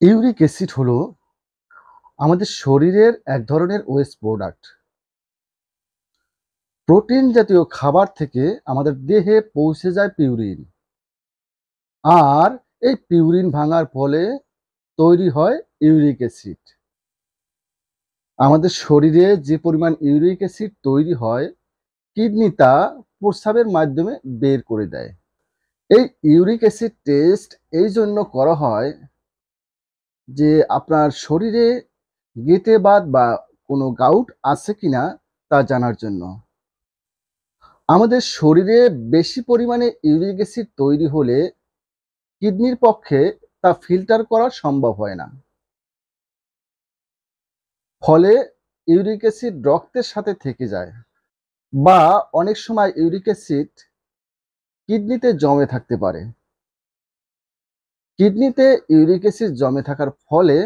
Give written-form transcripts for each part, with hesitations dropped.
Uric acid হলো আমাদের শরীরের এক ধরনের ওয়েস্ট প্রোডাক্ট। প্রোটিন জাতীয় খাবার থেকে আমাদের দেহে পৌঁছে যায় পিউরিন। আর এই পিউরিন ভাঙার ফলে তৈরি হয় ইউরিক অ্যাসিড। আমাদের শরীরে যে পরিমাণ ইউরিক অ্যাসিড তৈরি হয়, কিডনি তা প্রস্রাবের মাধ্যমে বের করে দেয়। এই ইউরিক অ্যাসিড টেস্ট এই জন্য করা হয় যে আপনার শরীরে গেঁটে বাত বা কোনো গাউট আছে কিনা তা জানার জন্য। আমাদের শরীরে বেশি পরিমাণে ইউরিক অ্যাসিড তৈরি হলে কিডনির পক্ষে তা ফিল্টার করা সম্ভব হয় না। ফলে ইউরিক অ্যাসিড রক্তের সাথে থেকে যায় বা অনেক সময় ইউরিক অ্যাসিড কিডনিতে জমে থাকতে পারে। কিডনিতে ইউরিক অ্যাসিড জমে থাকার ফলে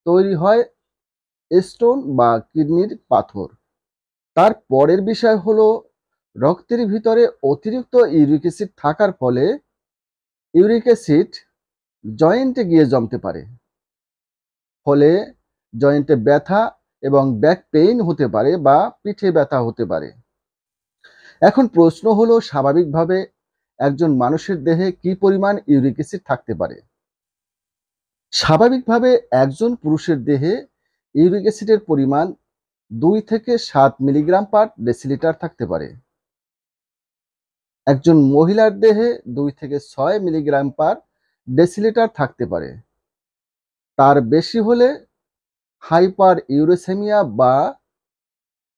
তৈরি হয় স্টোন বা কিডনির পাথর। তার পরের বিষয় হলো রক্তের ভিতরে অতিরিক্ত ইউরিক অ্যাসিড থাকার ফলে ইউরিক অ্যাসিড জয়েন্টে গিয়ে জমতে পারে। ফলে জয়েন্টে ব্যথা এবং ব্যাক পেইন হতে পারে বা পিঠে ব্যথা হতে পারে। এখন প্রশ্ন হলো, স্বাভাবিকভাবে একজন মানুষের দেহে কি পরিমাণ ইউরিক অ্যাসিড থাকতে পারে? স্বাভাবিকভাবে একজন পুরুষের দেহে ইউরিক অ্যাসিডের পরিমাণ 2 থেকে 7 মিলিগ্রাম পার ডেসিলিটার থাকতে পারে। একজন মহিলার দেহে 2 থেকে 6 মিলিগ্রাম পার ডেসিলিটার থাকতে পারে। তার বেশি হলে হাইপার ইউরেসেমিয়া বা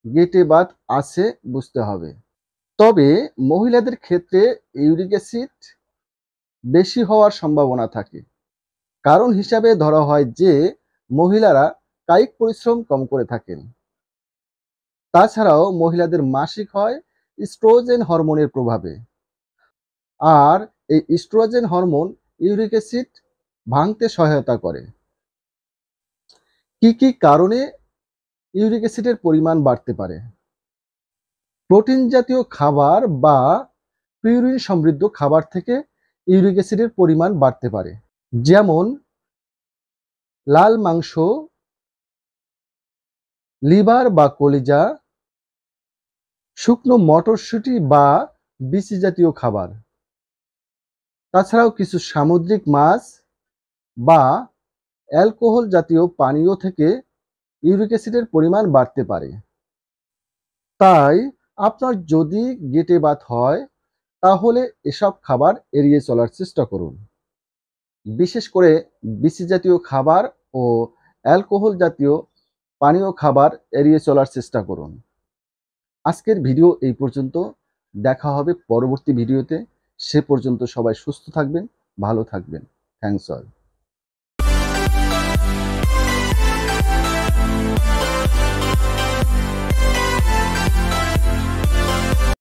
গেটে বাত আছে বুঝতে হবে। তবে মহিলাদের ক্ষেত্রে ইউরিক অ্যাসিড বেশি হওয়ার সম্ভাবনা থাকে। কারণ হিসাবে ধরা হয় যে মহিলারা কায়িক পরিশ্রম কম করে থাকেন। তাছাড়াও মহিলাদের মাসিক হয় ইস্ট্রোজেন হরমোনের প্রভাবে। আর এই ইস্ট্রোজেন হরমোন ইউরিক অ্যাসিড ভাঙতে সহায়তা করে। কি কি কারণে ইউরিক অ্যাসিডের পরিমাণ বাড়তে পারে? প্রোটিন জাতীয় খাবার বা পিউরিন সমৃদ্ধ খাবার থেকে ইউরিক অ্যাসিডের পরিমাণ বাড়তে পারে। যেমন লাল মাংস, লিভার বা কলিজা, শুকনো মটরশুঁটি বা বিচি জাতীয় খাবার। তাছাড়াও কিছু সামুদ্রিক মাছ বা অ্যালকোহল জাতীয় পানীয় থেকে ইউরিক অ্যাসিডের পরিমাণ বাড়তে পারে। তাই আপনার যদি গেটে বাত হয় তাহলে এসব খাবার এড়িয়ে চলার চেষ্টা করুন। বিশেষ করে বিচি জাতীয় খাবার ও অ্যালকোহল জাতীয় পানীয় খাবার এড়িয়ে চলার চেষ্টা করুন। আজকের ভিডিও এই পর্যন্ত। দেখা হবে পরবর্তী ভিডিওতে। সে পর্যন্ত সবাই সুস্থ থাকবেন, ভালো থাকবেন। Thanks all.